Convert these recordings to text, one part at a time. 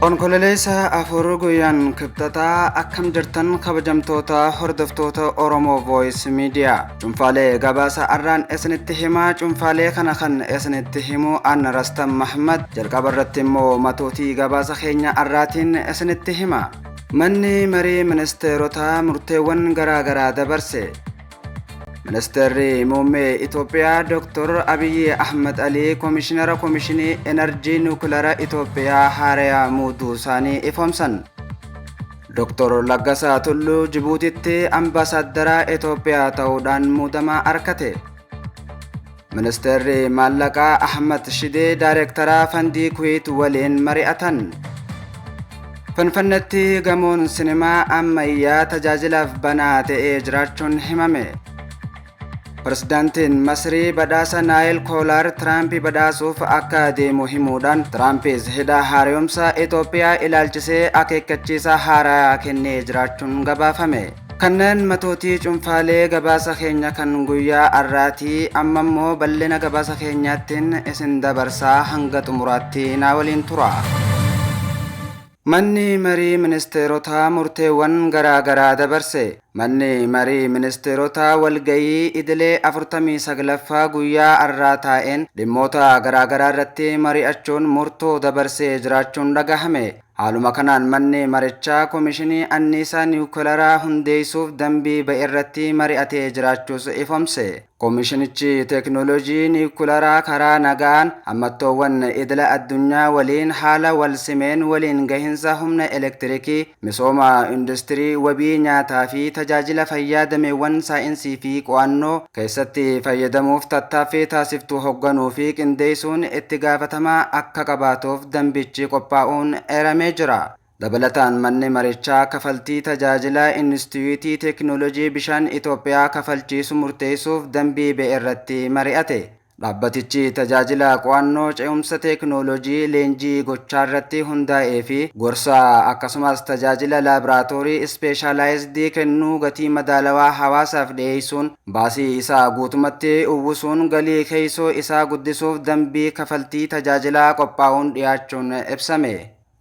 Onkololeessa afur guyyaan kibxataa akkam jirtan kabajamtoota hordoftoota Oromoo Voice Media. Cuunfaalee gabaasa arraan isinitti himaa cuunfaalee kana kan isinitti himu Anna Rastam Mahmad jalqaba irratti immoo matootii gabaasa keenya arraatiin isinitti hima. Manni marii ministeerota murteewwan garaa dabarse. Ministeerri muummee Itoophiyaa Dr. Abiy Ahmed Ali Komishinara Komishinii Enerjii Nuukilaraa Itoophiyaa haaraa muuduu isaanii ifoomsan. Dr. Laggasaa Tulluu Jibuutitti ambaasaaddaraa Itoophiyaa ta'uudhaan muudamaa arkate. Ministeerri maallaqaa Ahmad Shidee Daayirektaraa Fandii Kuwait waliin mari'atan. Finfinneetti gamoon sinimaa ammayyaa tajaajilaaf banaa ta'ee jiraachuun himame. Pirezidaantiin Masrii badhaasa Naayil Koolaar Tiraamp badhaasuuf akka deemu himuudhaan Tiraampiis hidha haaromsa Itoophiyaa ilaalchisee akeekkachiisa haaraa kennee jiraachuun gabaafame. Kanneen matootii cuunfaalee gabaasa keenya kan guyyaa arraatii amma immoo bal'ina gabaasa keenyaattiin isin dabarsaa hanga xumuraatti na waliin tura. Manni marii ministeerota murteewwan garaa dabarse. Manni marii ministeerota walgayii idilee 49ffaa guyyaa arraa taa'een dhimmoota garaa irratti mari'achuun murtoo dabarsee jiraachuun dhagahame. Haaluma kanaan manni marichaa Komishinii Anniisaa Niwukilaraa hundeessuuf dambii ba'e irratti mari'atee jiraachuus ifoomse. Komishinichi Teekinooloojii Niwukilaraa karaa nagaan ammattoowwan idila addunyaa waliin haala walsimeen waliin gahinsa humna elektirikii, misooma industirii, wabii nyaataa fi tajaajila fayyaa dameewwan saayinsii fi qo'annoo keessatti fayyadamuuf tattaaffii taasiftuu hoogganuu fi qindeessuun itti gaafatamaa akka qabaatuuf dambichi qophaa'uun eerame jira. Dabalataan manni marichaa kafaltii tajaajila Inistituutii Teekinooloojii Bishaan Itoophiyaa kafalchiisu murteessuuf dambii ba'e irratti mari'ate. Dhaabbatichi tajaajila qo'annoo ce'umsa teekinooloojii leenjii gochaa irratti hundaa'ee fi gorsaa akkasumas tajaajila laaboraatoorii ispeeshaalaayizidii kennuu gatii madaalawaa hawaasaaf dhiyeessuun baasii isaa guutumatti uwwisuun galii keeysoo isaa guddisuuf dambii kafaltii tajaajilaa qophaa'uun dhiyaachuun ibsame.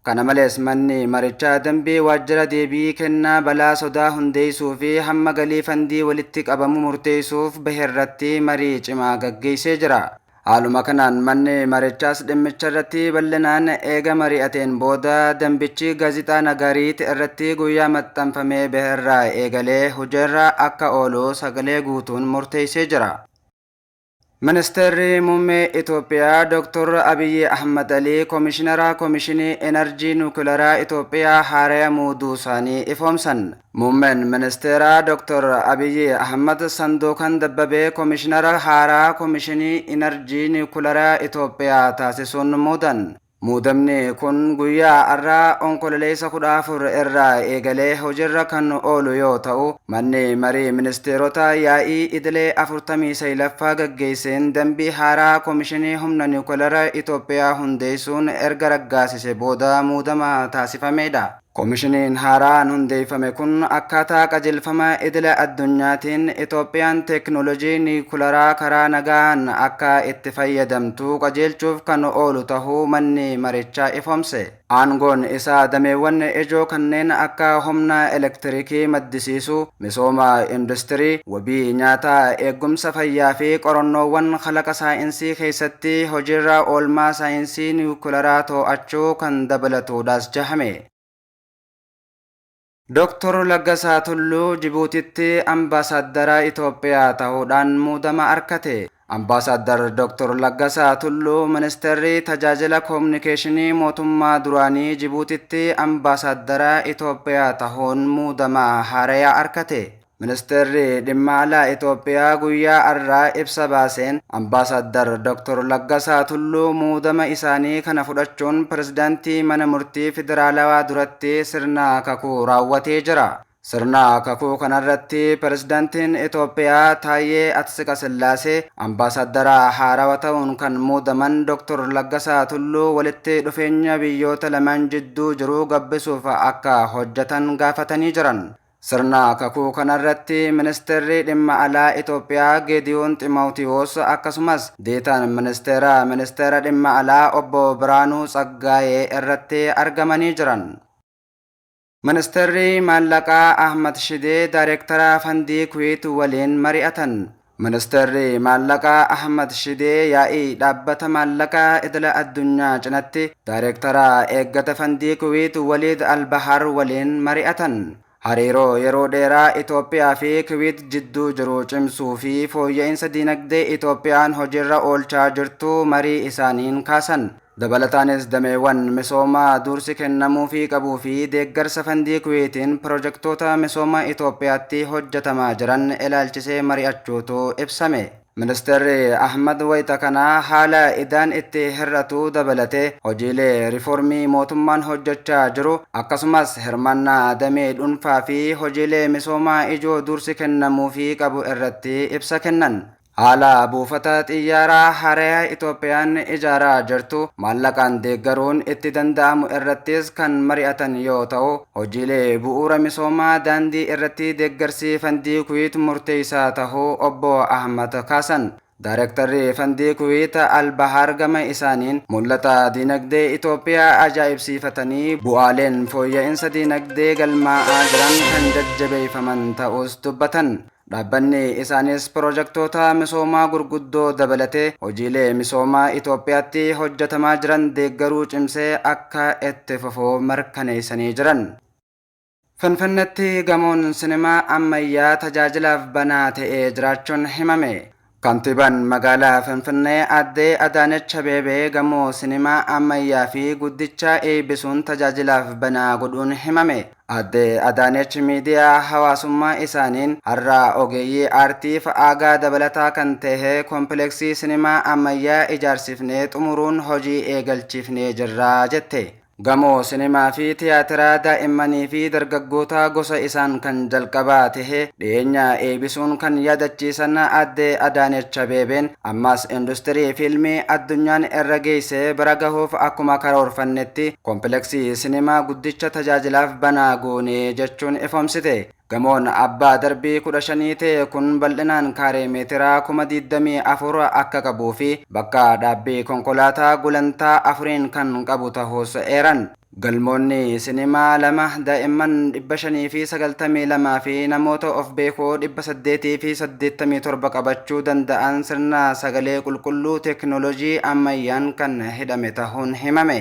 Kana malees manni marichaa dambii waajjira deebii kennaa balaa sodaa hundeessuu fi hamma galii fandii walitti qabamu murteessuuf bahe irratti marii cimaa gaggeessee jira. Haaluma kanaan manni marichaas dhimmicha irratti bal'inaan eega mari'ateen booda dambichi gaazixaa Nagariit irratti guyyaa maxxanfamee bahe irraa eegalee hojiirra akka oolu sagalee guutuun murteessee jira. Ministeerri muummee Itoophiyaa Dr. Abiy Ahmed Ali Komishinara Komishinii Enerjii Nuukilaraa Itoophiyaa haaraa muuduu isaanii ifoomsan. Muummeen ministeeraa Dr. Abiy Ahmed sanduuqan dabbabee Komishinara haaraa Komishinii Enerjii Nuukilaraa Itoophiyaa taasisuun muudan. Muudamni kun guyyaa arraa onkololeessa 14 irraa eegalee hojiirra kan oolu yoo ta'u, manni marii ministeerota yaa'ii idilee 49ffaa gaggeesseen dambii haaraa Komishinii humna Niwukilaraa Itoophiyaa hundeessuun erga raggaasise booda muudama taasifamedha. Komishiniin haaraan hundeeffame kun akkaataa qajeelfama idila addunyaatiin Itoophiyaan teekinooloojii niwukilaraa karaa nagaan akka itti fayyadamtu qajeelchuuf kan oolu tahuu manni marichaa ifoomse. Aangoon isaa dameewwan ijoo kanneen akka humna elektirikii maddisiisuu, misooma industirii, wabii nyaataa, eegumsa fayyaa fi qorannoowwan kalaqa saayinsii keessatti hojiirra oolmaa saayinsii niwukilaraa to'achuu kan dabalatuudhaas jahame. Dr. Laggasaa Tulluu Jibuutitti ambaasaaddaraa Itoophiyaa ta'uudhaan muudama arkate. Ambaasaadar Dr. Laggasaa Tulluu ministeerri tajaajila koominikeeshinii mootummaa duraanii Jibuutitti ambaasaaddaraa Itoophiyaa ta'uun muudama haaraa arkate. Ministeerri dhimma alaa Itoophiyaa guyyaa arraa ibsa baaseen ambaasaadar Dr. Laggasaa Tulluu muudama isaanii kana fudhachuun pirezidaantii mana murtii federaalawaa duratti sirna kakuu raawwatee jira. Sirna kakuu kanarratti pirezidaantiin Itoophiyaa Taayyee Atsiqasillaasee ambaasaadara haarawaa ta'uun kan muudaman Dr. Laggasaa Tulluu walitti dhufeenya biyyoota lamaan jidduu jiru gabbisuuf akka hojjetan gaafatanii jiran. Sirna kakuu kanarratti ministeerri dhimma alaa Itoophiyaa Geediyoon Ximootiyos akkasumas deetaan ministeera dhimma alaa obbo Biraanuu Tsaggaayee irratti argamanii jiran. Ministeerri maallaqaa Ahmad Shidee Daayireektara Fandii Kuweet waliin mari'atan. Ministeerri maallaqaa Ahmad Shidee yaa'ii dhaabbata maallaqaa idila addunyaa cinatti Daayireektara eeggata Fandii Kuweet Waliid Albahar waliin mari'atan. Hariiroo yeroo dheeraa Itoophiyaa fi Kuweet jidduu jiru cimsuu fi fooyya'insa diinagdee Itoophiyaan hojiirra oolchaa jirtu marii isaaniin kaasan. Dabalataanis dameewwan misoomaa dursi kennamuu fi qabuu fi deeggarsa Fandii Kuweetiin pirojektoota misoomaa Itoophiyaatti hojjetamaa jiran ilaalchisee mari'achuutu ibsame. Ministeerri Ahmad wayita kanaa haala idaan itti hir'atu dabalatee hojiilee riiformii mootummaan hojjechaa jiru akkasumas hirmaannaa damee dhuunfaa fi hojiilee misoomaa ijoo dursi kennamuu fi qabu irratti ibsa kennan. Haala buufata xiyyaaraa haaraa Itoophiyaan ijaaraa jirtu maallaqaan deeggaruun itti danda'amu irrattis kan mari'atan yoo ta'u, hojiilee bu'uura misoomaa daandii irratti deeggarsi Fandii Kuweet murteessaa tahuu obbo Ahmad kaasan. Daayireektarri Fandii Kuweet Albahar gama isaaniin mul'ata diinagdee Itoophiyaa ajaa'ibsiifatanii bu'aaleen fooyya'insa diinagdee galmaa'aa jiran kan jajjabeeffaman ta'us dubbatan. Dhaabbanni isaanis pirojektoota misoomaa gurguddoo dabalatee hojiilee misoomaa Itoophiyaatti hojjetamaa jiran deeggaruu cimsee akka itti fufuu mirkaneessanii jiran. Finfinneetti gamoon sinimaa ammayyaa tajaajilaaf banaa ta'ee jiraachuun himame. Kantiibaan magaalaa Finfinnee aadde Adaanech Abeebee gamoo sinimaa ammayyaa fi guddicha eebbisuun tajaajilaaf banaa godhuun himame. Aadde Adaanech miidiyaa hawaasummaa isaaniin har'a ogeeyyii aartiif aagaa dabalataa kan ta'e kompileksii sinimaa ammayyaa ijaarsifnee xumuruun hojii eegalchiifnee jirra jette. Gamoo sinimaa fi tiyaatiraa daa'immanii fi dargaggoota gosa isaan kan jalqabaa tahe dhiyeenya eebbisuun kan yaadachiisan aadde Adaanech Abeebeen ammas industirii fiilmii addunyaan irra geesse bira gahuuf akkuma karoorfannetti kompileksii sinimaa guddicha tajaajilaaf banaa goonee jechuun ifoomsite. Gamoon abbaa darbii 15 ta'e kun bal'inaan kaaree meetiraa 24,000 akka qabuu fi bakka dhaabbii konkolaataa gulantaa 4 kan qabu ta'us eeran. Galmoonni sinimaa 2 daa'imman 592 fi namoota of beekoo 887 qabachuu danda'an sirna sagalee qulqulluu teekinooloojii ammayyaan kan hidhame ta'uun himame.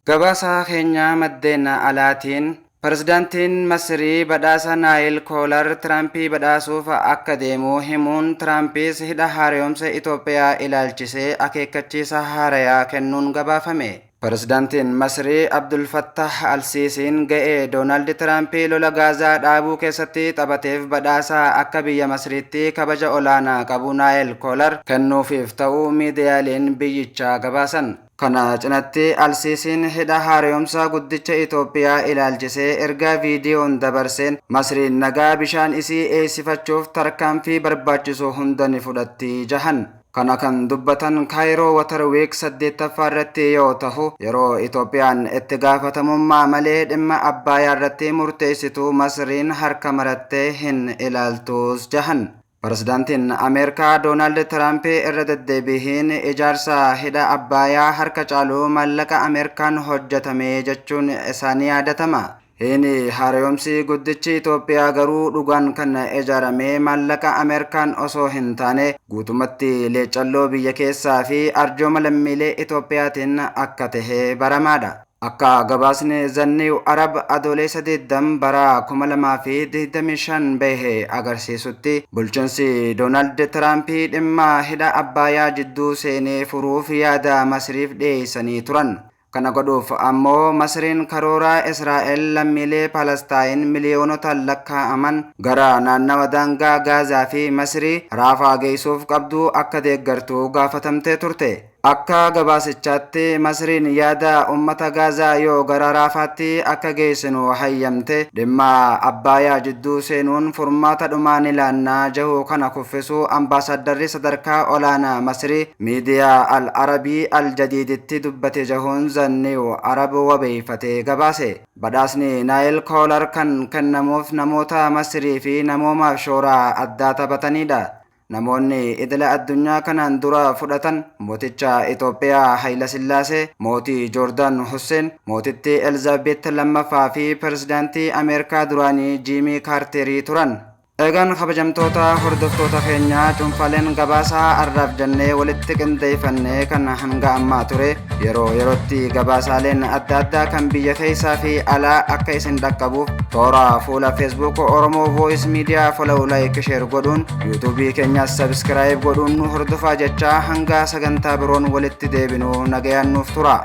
Gabaasa keenya maddeen alaatiin Pirezidaantiin Masirii badhaasa Naayil Koolar Tirampii badhaasuuf akka deemu himuun Tirampis hidha haaromsa Itoophiyaa ilaalchisee akeekkachiisa haarayaa kennuun gabaafame. Pirezidaantiin Masirii Abdul Fattah Al-Siisiin ga'ee Doonaald Tirampii lola Gaazaa dhaabuu keessatti taphateef badhaasa akka biyya Masiriitti kabaja olaanaa qabu Naayil Koolar kennuufiif ta'uu miidiyaaleen biyyichaa gabaasan. Kana cinatti Al-Siisiin hidha haaromsa guddicha Itoophiyaa ilaalchisee ergaa viidiyoon dabarseen Masiriin nagaa bishaan isii eegsifachuuf tarkaanfii barbaachisu hunda ni fudhatti jahan. Kana kan dubbatan Kaayiroo Water Week 8ffaa irratti yoo ta'u yeroo Itoophiyaan itti gaafatamummaa malee dhimma Abbayaa irratti murteessitu Masiriin harka marattee hin ilaaltus jahan. Pirezidaantiin Ameerikaa Doonaald Tiraamp irra deddeebiin ijaarsa hidha Abbayaa harka caaluu maallaqa Ameerikaan hojjetame jechuun isaanii yaadatama. Hidhi haaromsi guddichi Itoophiyaa garuu dhugaan kan ijaarame maallaqa Ameerikaan osoo hin taane guutumatti leecalloo biyya keessaa fi arjooma lammiilee Itoophiyaatiin akka tahe baramaadha. Akka gabaasni Zanniw Arab adoolessa 20 bara 2025 bahe agarsiisutti bulchiinsi Doonaald Tiraamp dhimma hidha Abbayaa jidduu seenee furuuf yaada Masiriif dhiyeessanii turan. Kana godhuuf ammoo Masiriin karoora Israa'el lammiilee Palestaayin miliyoonota lakkaa'aman gara naannawa daangaa Gaazaa fi Masirii Raafaa geessuuf qabdu akka deeggartu gaafatamtee turte. Akka gabaasichaatti Masriin yaada ummata Gaazaa yoo gara Raafaatti akka geessinu hayyamte dhimma Abbayaa jidduu seenuun furmaata dhumaan ilaannaa jahuu kana kuffisuu ambaasaddarri sadarkaa olaanaa Masrii miidiyaa Al-Arabii Al-Jadiiditti dubbate jahuun zanniu Arab wabeeffatee gabaase. Badhaasni Naayil Koolar kan kennamuuf namoota Masrii fi namoomaaf shooraa addaa taphatanidha. Namoonni idila addunyaa kanaan dura fudhatan mooticha Itoophiyaa Hayila Sillaasee, mootii Joordaan Hussein, mootittii Elizaabeet lammaffaa fi pirezidaantii Ameerikaa duraanii Jiimii Kaarterii turan. Eegan kabajamtoota hordoftoota keenyaa cuunfaaleen gabaasaa arraaf jennee walitti qindeeffannee kan hanga ammaa ture yeroo yerootti gabaasaaleen adda addaa kan biyya keessaa fi alaa akka isin dhaqqabuuf toora fuula Facebook Oromoo Voice Media follow like share godhuun YouTube keenyas subscribe godhuun nu hordofaa jechaa hanga sagantaa biroon walitti deebinu nagayaan nuuf tura.